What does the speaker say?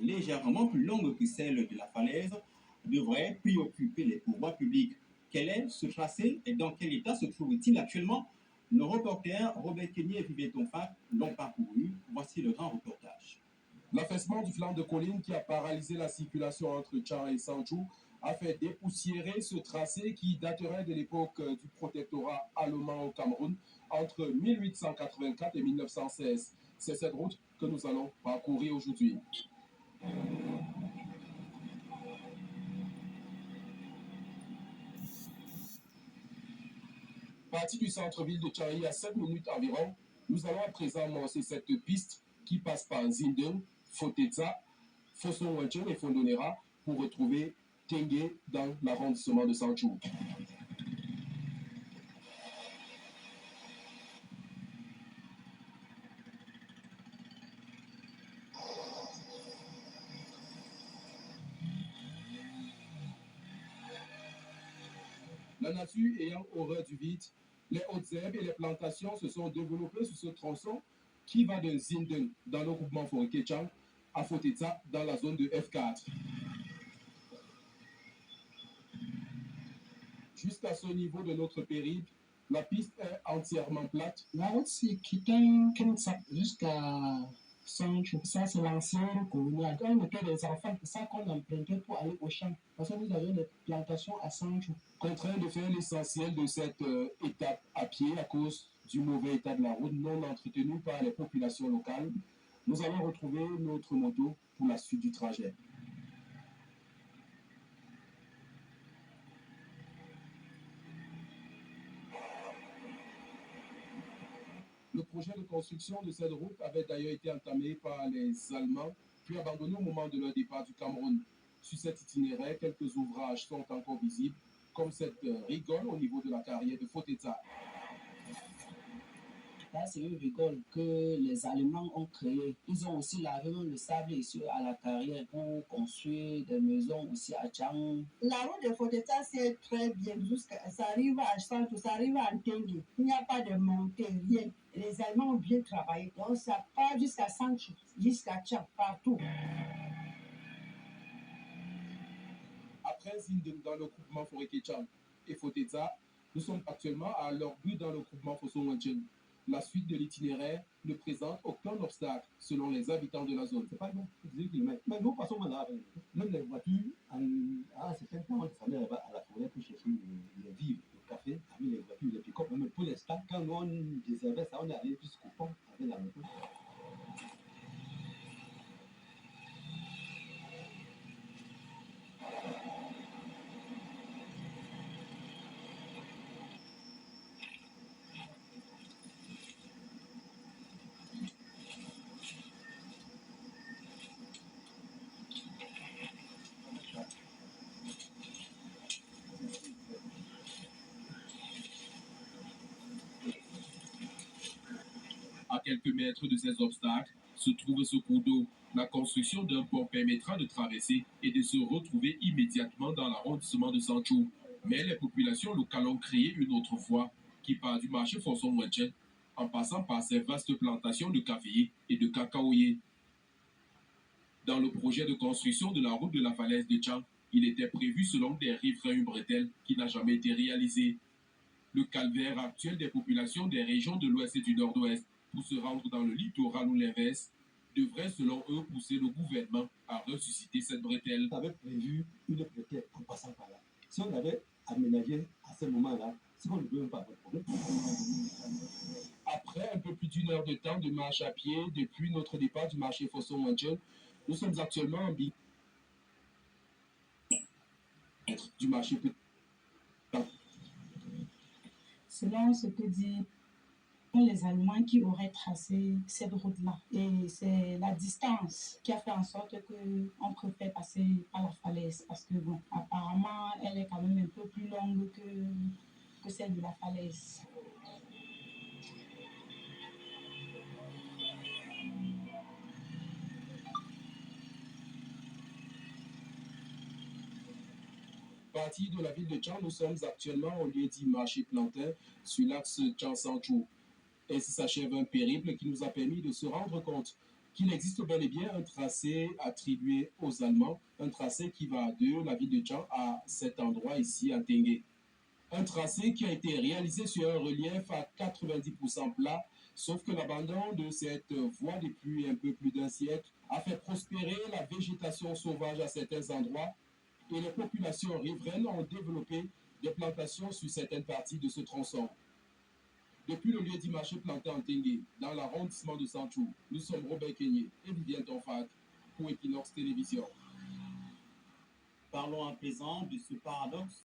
légèrement plus longue que celle de la falaise devrait préoccuper les pouvoirs publics. Quel est ce tracé et dans quel état se trouve-t-il actuellement? Nos reporters Robert Kenny et Vivien Tonfa l'ont parcouru. Voici le grand reportage. L'affaissement du flanc de colline qui a paralysé la circulation entre Tchang et Sandjou a fait dépoussiérer ce tracé qui daterait de l'époque du protectorat allemand au Cameroun entre 1884 et 1916. C'est cette route que nous allons parcourir aujourd'hui. Parti du centre-ville de Tchang à 7 minutes environ, nous allons à présent lancer cette piste qui passe par Zindung, Fotetza, Foson-Wenchen et Fondonera pour retrouver Tengue dans l'arrondissement de Sandjou. La nature ayant horreur du vide, les hautes herbes et les plantations se sont développées sur ce tronçon qui va de Zindung dans le groupement Forêt-Kéchang à Fotetza dans la zone de F4. Jusqu'à ce niveau de notre périple, la piste est entièrement plate. La route c'est jusqu'à Sandjou. Ça, c'est l'ancienne coloniale. Quand on était des enfants, c'est ça qu'on empruntait pour aller au champ. Parce que nous avions des plantations à Sandjou. Contraint de faire l'essentiel de cette étape à pied à cause du mauvais état de la route non entretenu par les populations locales, nous allons retrouver notre moto pour la suite du trajet. Le projet de construction de cette route avait d'ailleurs été entamé par les Allemands, puis abandonné au moment de leur départ du Cameroun. Sur cet itinéraire, quelques ouvrages sont encore visibles, comme cette rigole au niveau de la carrière de Fotetza. Là, c'est une rigole que les Allemands ont créée. Ils ont aussi lavé le sable ici à la carrière pour construire des maisons aussi à Tchang. La route de Fotetza, c'est très bien. Ça arrive à Sandjou, ça arrive à Tengue. Il n'y a pas de montée, rien. Les Allemands ont bien travaillé. Donc, ça part jusqu'à Sandjou, jusqu'à Tchang, partout. Après Zindung dans le groupement Forêt-Kéchang et Fotetza, nous sommes actuellement à leur but dans le groupement Foson-Wenchen. La suite de l'itinéraire ne présente aucun obstacle selon les habitants de la zone. C'est pas bon, 18 km. Mais nous passons là, même les voitures, à un certain temps, on descendait là-bas à la forêt pour chercher les vivres, le café, avec les voitures, les pick-up. Mais pour l'instant, quand on désherbait ça, on est allé jusqu'au pont avec la moto. À quelques mètres de ces obstacles se trouve ce cours d'eau. La construction d'un pont permettra de traverser et de se retrouver immédiatement dans l'arrondissement de Sandjou. Mais les populations locales ont créé une autre voie qui part du marché Foson-Wenchen en passant par ces vastes plantations de caféiers et de cacaoyers. Dans le projet de construction de la route de la falaise de Tchang, il était prévu selon des riverains une bretelle qui n'a jamais été réalisée. Le calvaire actuel des populations des régions de l'ouest et du nord-ouest pour se rendre dans le littoral ou l'inverse devrait, selon eux, pousser le gouvernement à ressusciter cette bretelle. On avait prévu une bretelle en passant par là. Si on avait aménagé à ce moment-là, c'est qu'on ne peut même pas avoir de problème. Après un peu plus d'une heure de temps de marche à pied depuis notre départ du marché Foson-Wenchen, nous sommes actuellement en bille du marché. Selon ce que dit les Allemands qui auraient tracé cette route-là. Et c'est la distance qui a fait en sorte qu'on préfère passer par la falaise. Parce que, bon, apparemment, elle est quand même un peu plus longue que celle de la falaise. Parti de la ville de Tchang, nous sommes actuellement au lieu dit marché Plantin sur l'axe Tchang-Sandjou. Ainsi s'achève un périple qui nous a permis de se rendre compte qu'il existe bel et bien un tracé attribué aux Allemands, un tracé qui va de la ville de Tchang à cet endroit ici à Tengue. Un tracé qui a été réalisé sur un relief à 90% plat, sauf que l'abandon de cette voie depuis un peu plus d'un siècle a fait prospérer la végétation sauvage à certains endroits et les populations riveraines ont développé des plantations sur certaines parties de ce tronçon. Depuis le lieu dit marché planté en Tengue, dans l'arrondissement de Sanchou, nous sommes Robert Kenyé et Vivien Tonfac pour Equinox Télévision. Parlons à présent de ce paradoxe